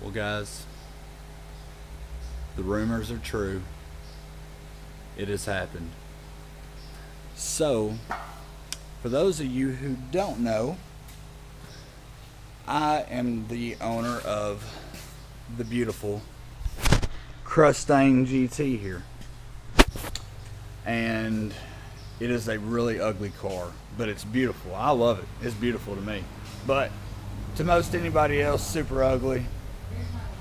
Well, guys, the rumors are true. It has happened. So, for those of you who don't know, I am the owner of the beautiful Krustang GT here. And it is a really ugly car, but it's beautiful. I love it. It's beautiful to me. But to most anybody else, super ugly.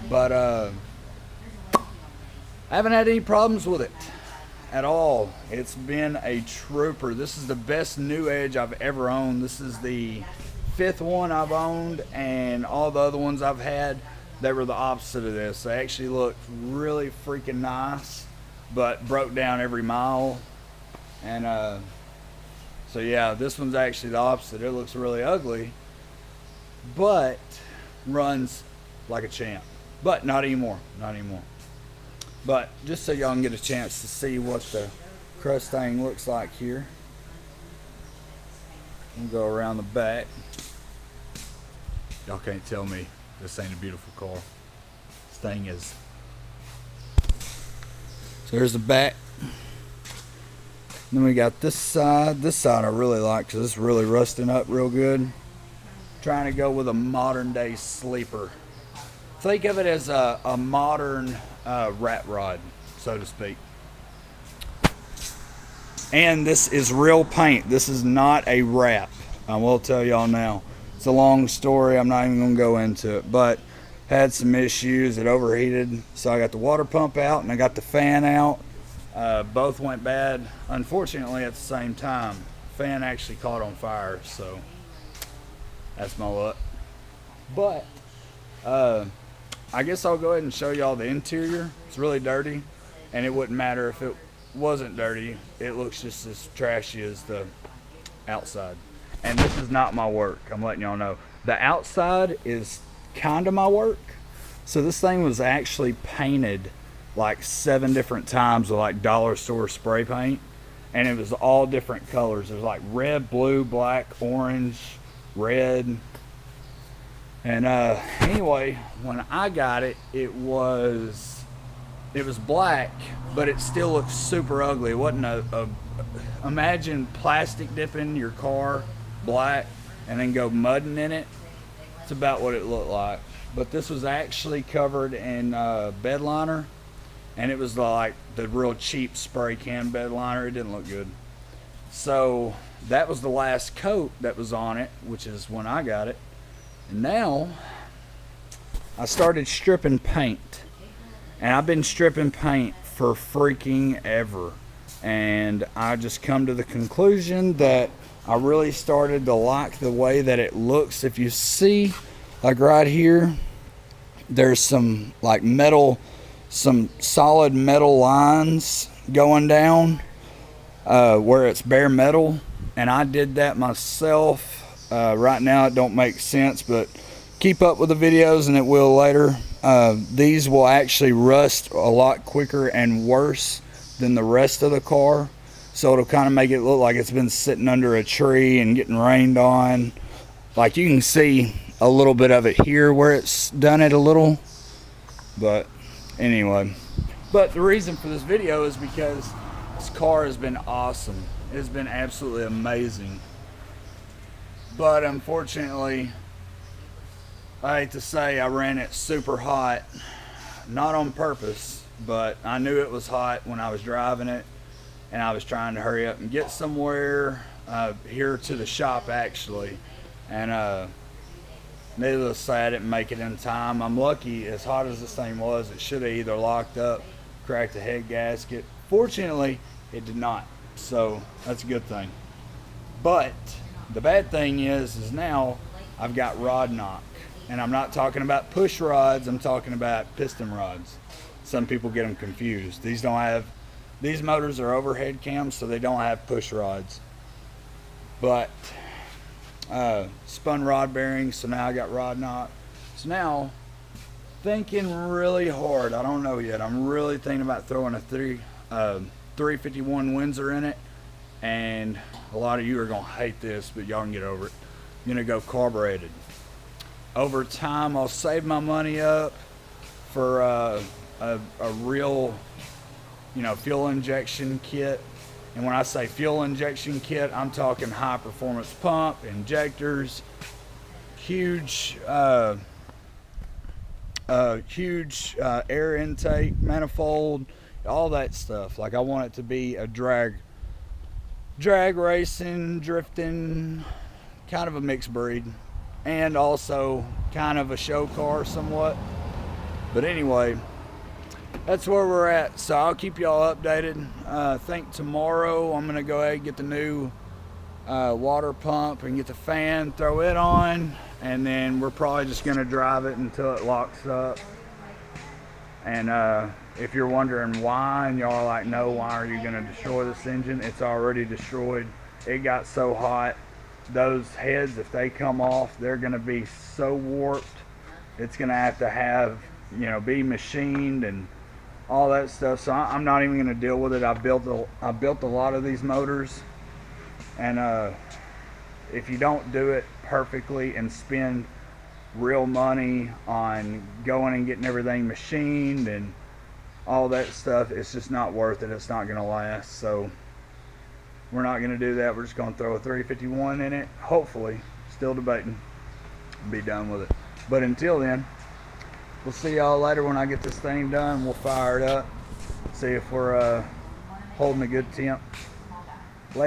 But I haven't had any problems with it at all. It's been a trooper. This is the best new Edge I've ever owned. This is the 5th one I've owned, and all the other ones I've had, they were the opposite of this. They actually looked really freaking nice, but broke down every mile. And so yeah, this one's actually the opposite. It looks really ugly, but runs like a champ. But not anymore, not anymore. But just so y'all can get a chance to see what the Krustang looks like here. We'll go around the back. Y'all can't tell me this ain't a beautiful car. This thing is. So here's the back. Then we got this side. This side I really like because it's really rusting up real good. Trying to go with a modern day sleeper. Think of it as a modern rat rod, so to speak. And this is real paint. This is not a wrap. I will tell y'all now. It's a long story. I'm not even going to go into it. But had some issues. It overheated. So I got the water pump out and I got the fan out. Both went bad, unfortunately, at the same time. Fan actually caught on fire. So that's my luck. But I guess I'll go ahead and show y'all the interior. It's really dirty, and it wouldn't matter if it wasn't dirty. It looks just as trashy as the outside. And this is not my work, I'm letting y'all know. The outside is kind of my work. So this thing was actually painted like 7 different times with like dollar store spray paint, and it was all different colors. There's like red, blue, black, orange, red. And anyway, when I got it, it was black, but it still looked super ugly. It wasn't imagine plastic dipping your car black and then go mudding in it. It's about what it looked like. But this was actually covered in bed liner, and it was like the real cheap spray can bed liner. It didn't look good. So that was the last coat that was on it, which is when I got it. And now I started stripping paint, and I've been stripping paint for freaking ever, and I just come to the conclusion that I really started to like the way that it looks. If you see, like right here, there's some like metal, some solid metal lines going down where it's bare metal, and I did that myself. Right now it don't make sense, but keep up with the videos and it will later. These will actually rust a lot quicker and worse than the rest of the car, so it'll kind of make it look like it's been sitting under a tree and getting rained on. Like you can see a little bit of it here where it's done it a little, but anyway. But the reason for this video is because this car has been awesome. It has been absolutely amazing. But unfortunately, I hate to say, I ran it super hot. Not on purpose, but I knew it was hot when I was driving it, and I was trying to hurry up and get somewhere here to the shop actually. And needless to say, I didn't make it in time. I'm lucky, as hot as this thing was, it should have either locked up, cracked the head gasket. Fortunately, it did not, so that's a good thing. But the bad thing is now I've got rod knock, and I'm not talking about push rods, I'm talking about piston rods. Some people get them confused. These motors are overhead cams, so they don't have push rods. But spun rod bearings, so now I got rod knock. So now, thinking really hard, I don't know yet, I'm really thinking about throwing a 351 Windsor in it. And a lot of you are going to hate this, but y'all can get over it. I'm going to go carbureted. Over time, I'll save my money up. for a real, you know, fuel injection kit. And when I say fuel injection kit, I'm talking high performance pump, injectors, huge air intake, manifold, all that stuff. Like I want it to be a drag racing, drifting, kind of a mixed breed, and also kind of a show car somewhat. But anyway, that's where we're at. So I'll keep y'all updated. I think tomorrow I'm gonna go ahead and get the new water pump and get the fan, throw it on, and then we're probably just gonna drive it until it locks up. And if you're wondering why, and y'all are like, no, why are you gonna destroy this engine? It's already destroyed. It got so hot. Those heads, if they come off, they're gonna be so warped. It's gonna have, you know, be machined and all that stuff. So I'm not even gonna deal with it. I built a lot of these motors, and if you don't do it perfectly and spend real money on going and getting everything machined and all that stuff, it's just not worth it. It's not gonna last. So we're not gonna do that. We're just gonna throw a 351 in it, hopefully. Still debating. Be done with it. But until then, we'll see y'all later when I get this thing done. We'll fire it up, see if we're holding a good temp.